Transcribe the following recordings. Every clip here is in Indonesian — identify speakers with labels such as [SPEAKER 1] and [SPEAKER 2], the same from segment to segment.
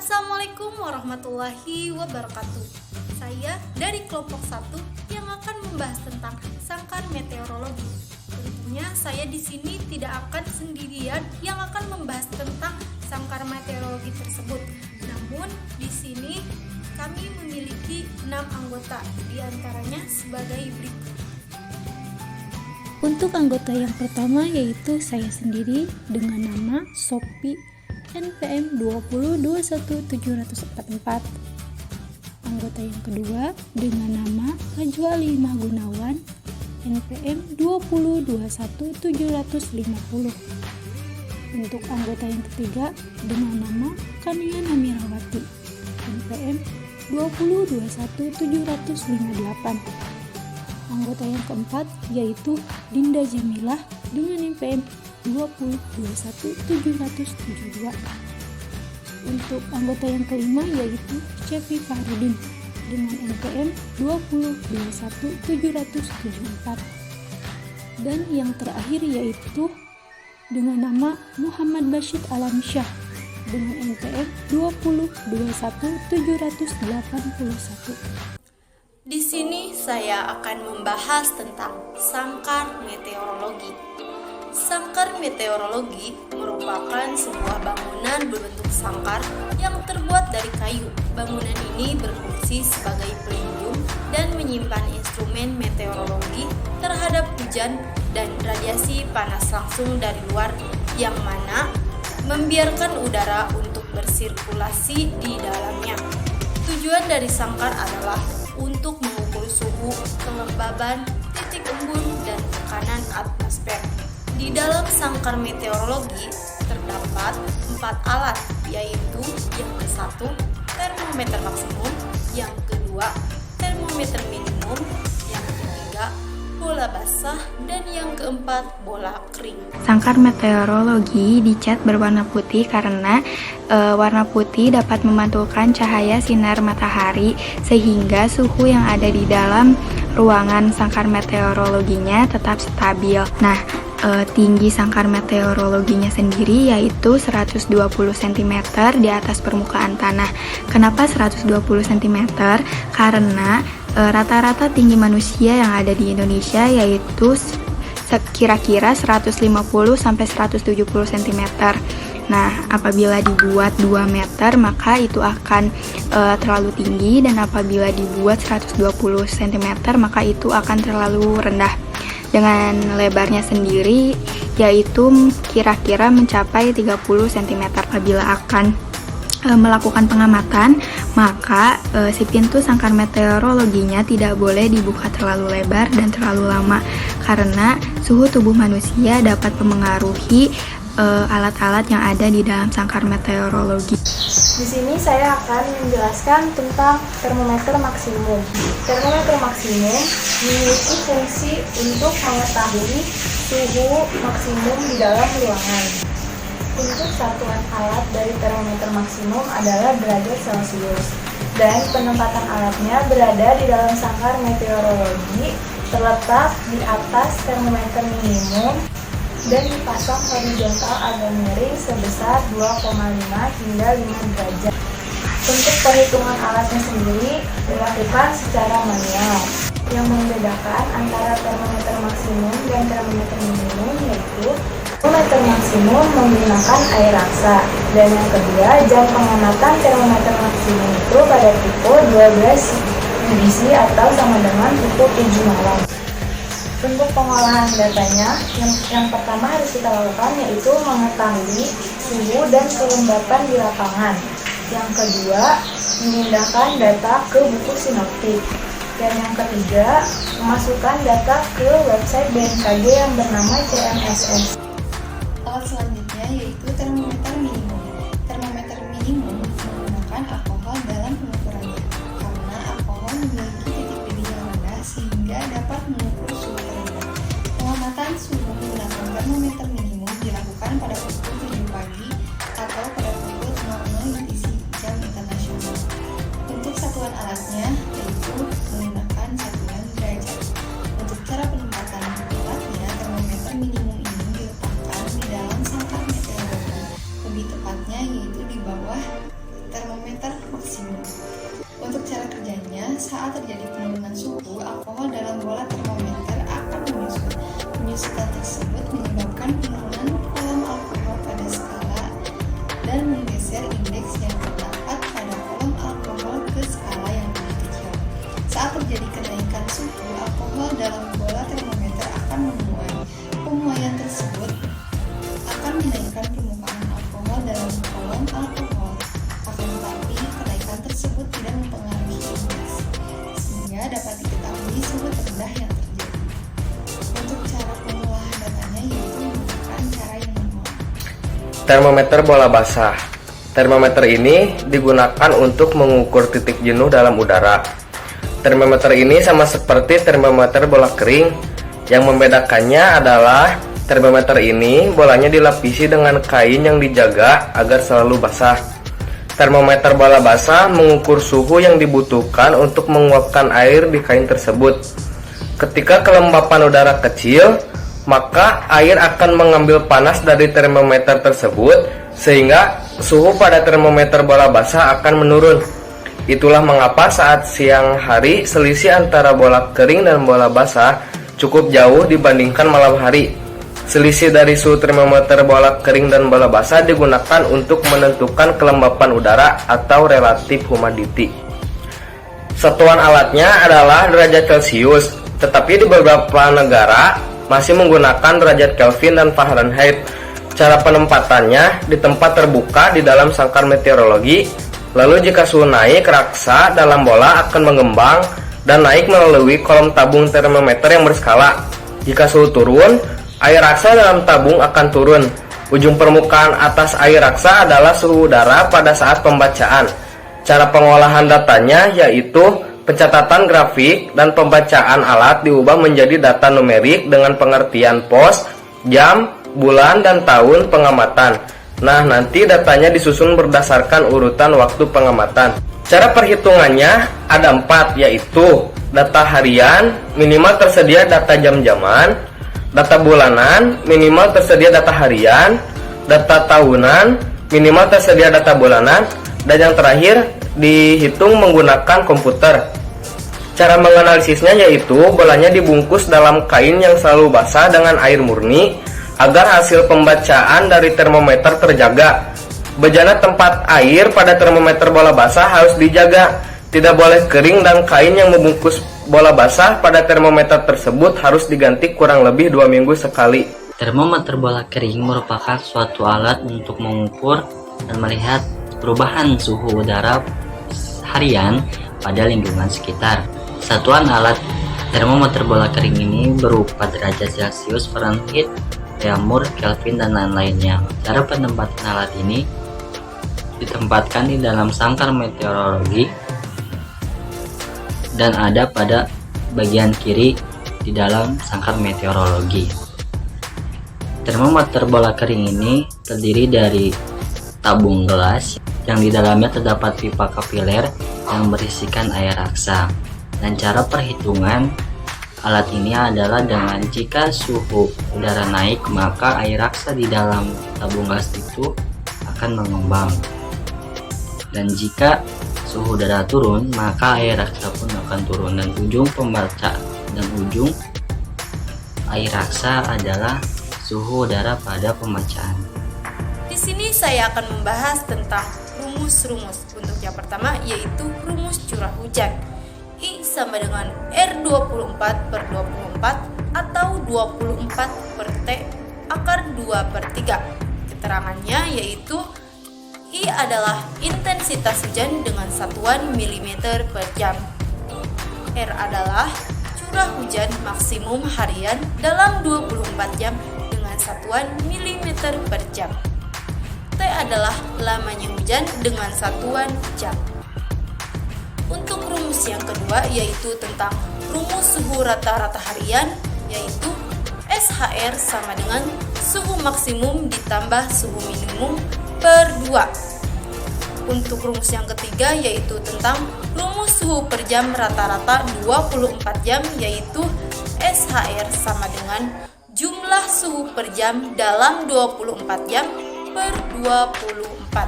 [SPEAKER 1] Assalamualaikum warahmatullahi wabarakatuh. Saya dari kelompok 1 yang akan membahas tentang sangkar meteorologi. Tentunya saya di sini tidak akan sendirian yang akan membahas tentang sangkar meteorologi tersebut. Namun di sini kami memiliki 6 anggota, di antaranya sebagai berikut.
[SPEAKER 2] Untuk anggota yang pertama yaitu saya sendiri dengan nama Sophie NPM 2021744. Anggota yang kedua dengan nama Najwa Limah Gunawan NPM 2021750. Untuk anggota yang ketiga dengan nama Kania Namirawati NPM 2021758. Anggota yang keempat yaitu Dinda Jamilah dengan NPM 2021772. Untuk anggota yang kelima yaitu Cepi Fahrudin dengan NPM 2021774. Dan yang terakhir yaitu dengan nama Muhammad Bashid Alamsyah dengan NPM 2021781.
[SPEAKER 1] Di sini saya akan membahas tentang sangkar meteorologi. Sangkar meteorologi merupakan sebuah bangunan berbentuk sangkar yang terbuat dari kayu. Bangunan ini berfungsi sebagai pelindung dan menyimpan instrumen meteorologi terhadap hujan dan radiasi panas langsung dari luar, yang mana membiarkan udara untuk bersirkulasi di dalamnya. Tujuan dari sangkar adalah untuk mengukur suhu, kelembaban, titik embun, dan tekanan atmosfer. Di dalam sangkar meteorologi terdapat 4 alat, yaitu yang ke-1 termometer maksimum, yang kedua termometer minimum, yang ketiga bola basah, dan yang keempat bola kering.
[SPEAKER 3] Sangkar meteorologi dicat berwarna putih karena warna putih dapat memantulkan cahaya sinar matahari sehingga suhu yang ada di dalam ruangan sangkar meteorologinya tetap stabil. Nah, tinggi sangkar meteorologinya sendiri yaitu 120 cm di atas permukaan tanah. Kenapa 120 cm? Karena rata-rata tinggi manusia yang ada di Indonesia yaitu kira-kira 150 sampai 170 cm. Nah, apabila dibuat 2 meter maka itu akan terlalu tinggi, dan apabila dibuat 120 cm maka itu akan terlalu rendah. Dengan lebarnya sendiri yaitu kira-kira mencapai 30 cm. Apabila akan melakukan pengamatan, maka si pintu sangkar meteorologinya tidak boleh dibuka terlalu lebar dan terlalu lama karena suhu tubuh manusia dapat memengaruhi alat-alat yang ada di dalam sangkar meteorologi.
[SPEAKER 4] Di sini saya akan menjelaskan tentang termometer maksimum. Termometer maksimum memiliki fungsi untuk mengetahui suhu maksimum di dalam ruangan. Untuk satuan alat dari termometer maksimum adalah derajat Celcius, dan penempatan alatnya berada di dalam sangkar meteorologi, terletak di atas termometer minimum dan dipasang horizontal agak miring sebesar 2,5 hingga 5 derajat. Untuk perhitungan alatnya sendiri dilakukan secara manual. Yang membedakan antara termometer maksimum dan termometer minimum yaitu termometer maksimum menggunakan air raksa, dan yang kedua, jam pengamatan termometer maksimum itu pada pukul 12 UTC atau sama dengan pukul 7 malam. Untuk pengolahan datanya, yang pertama harus kita lakukan yaitu mengetahui suhu dan kelembapan di lapangan. Yang kedua, memindahkan data ke buku sinoptik. Dan yang ketiga, memasukkan data ke website BMKG yang bernama CMSS.
[SPEAKER 5] Alat selanjutnya yaitu termometer minimum. Termometer minimum menggunakan alkohol dalam pengukurannya, karena alkohol memiliki titik didih yang rendah sehingga dapat mengukur suhu terendah. Pengamatan suhu menggunakan termometer minimum dilakukan pada pukul 7 pagi atau pada pukul 00 UTC jam internasional. Untuk satuan alatnya yaitu menggunakan satuan derajat. Untuk cara penempatan alatnya, termometer minimum ini diletakkan di dalam sangkar meteorologi termometer maksimum. Untuk cara kerjanya, saat terjadi penurunan suhu, alkohol dalam bola termometer akan menyusut. Penyusutan tersebut menyebabkan penurunan kolom alkohol pada skala dan menggeser indeks yang terdapat pada kolom alkohol ke skala yang lebih kecil. Saat terjadi kenaikan suhu, alkohol dalam bola termometer akan memuai. Pemuaian tersebut akan menaikkan permukaan alkohol dalam kolom alkohol. Akan tetapi, kenaikan tersebut tidak mempengaruhi indeks, sehingga dapat diketahui suhu terendah yang terjadi. Untuk cara pengolahan datanya yaitu menggunakan cara yang manual.
[SPEAKER 6] Termometer bola basah. Termometer ini digunakan untuk mengukur titik jenuh dalam udara. Termometer ini sama seperti termometer bola kering. Yang membedakannya adalah termometer ini bolanya dilapisi dengan kain yang dijaga agar selalu basah. Termometer bola basah mengukur suhu yang dibutuhkan untuk menguapkan air di kain tersebut. Ketika kelembapan udara kecil, maka air akan mengambil panas dari termometer tersebut sehingga suhu pada termometer bola basah akan menurun. Itulah mengapa saat siang hari selisih antara bola kering dan bola basah cukup jauh dibandingkan malam hari. Selisih dari suhu termometer bola kering dan bola basah digunakan untuk menentukan kelembapan udara atau relative humidity. Satuan alatnya adalah derajat Celcius, tetapi di beberapa negara masih menggunakan derajat Kelvin dan Fahrenheit. Cara penempatannya di tempat terbuka di dalam sangkar meteorologi. Lalu jika suhu naik, raksa dalam bola akan mengembang dan naik melalui kolom tabung termometer yang berskala. Jika suhu turun, air raksa dalam tabung akan turun. Ujung permukaan atas air raksa adalah suhu udara pada saat pembacaan. Cara pengolahan datanya yaitu pencatatan grafik dan pembacaan alat diubah menjadi data numerik dengan pengertian pos, jam, bulan, dan tahun pengamatan. Nah, nanti datanya disusun berdasarkan urutan waktu pengamatan. Cara perhitungannya ada 4, yaitu data harian, minimal tersedia data jam-jaman, data bulanan, minimal tersedia data harian, data tahunan, minimal tersedia data bulanan, dan yang terakhir dihitung menggunakan komputer. Cara menganalisisnya yaitu bolanya dibungkus dalam kain yang selalu basah dengan air murni agar hasil pembacaan dari termometer terjaga. Bejana tempat air pada termometer bola basah harus dijaga. Tidak boleh kering dan kain yang membungkus bola basah pada termometer tersebut harus diganti kurang lebih 2 minggu sekali.
[SPEAKER 7] Termometer bola kering merupakan suatu alat untuk mengukur dan melihat perubahan suhu udara harian pada lingkungan sekitar. Satuan alat termometer bola kering ini berupa derajat Celcius, Fahrenheit, Reaumur, Kelvin, dan lain-lainnya. Cara penempatan alat ini ditempatkan di dalam sangkar meteorologi dan ada pada bagian kiri di dalam sangkar meteorologi. Termometer bola kering ini terdiri dari tabung gelas yang di dalamnya terdapat pipa kapiler yang berisikan air raksa. Dan cara perhitungan alat ini adalah dengan jika suhu udara naik, maka air raksa di dalam tabung gelas itu akan mengembang. Dan jika suhu udara turun, maka air raksa pun akan turun. Dan ujung pembaca dan ujung air raksa adalah suhu udara pada pembacaan.
[SPEAKER 1] Di sini saya akan membahas tentang rumus-rumus. Untuk yang pertama yaitu rumus curah hujan. I sama dengan R24/24 atau 24 per T akar 2/3. Keterangannya yaitu I adalah intensitas hujan dengan satuan milimeter per jam. R adalah curah hujan maksimum harian dalam 24 jam dengan satuan milimeter per jam. T adalah lamanya hujan dengan satuan jam. Untuk rumus yang kedua yaitu tentang rumus suhu rata-rata harian, yaitu SHR sama dengan suhu maksimum ditambah suhu minimum per 2. Untuk rumus yang ketiga yaitu tentang rumus suhu per jam rata-rata 24 jam, yaitu SHR sama dengan jumlah suhu per jam dalam 24 jam per 24.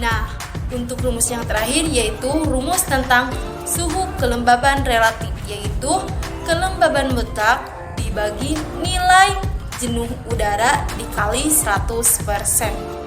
[SPEAKER 1] Nah, Untuk rumus yang terakhir yaitu rumus tentang suhu kelembaban relatif, yaitu kelembaban mutlak dibagi nilai jenuh udara dikali 100%.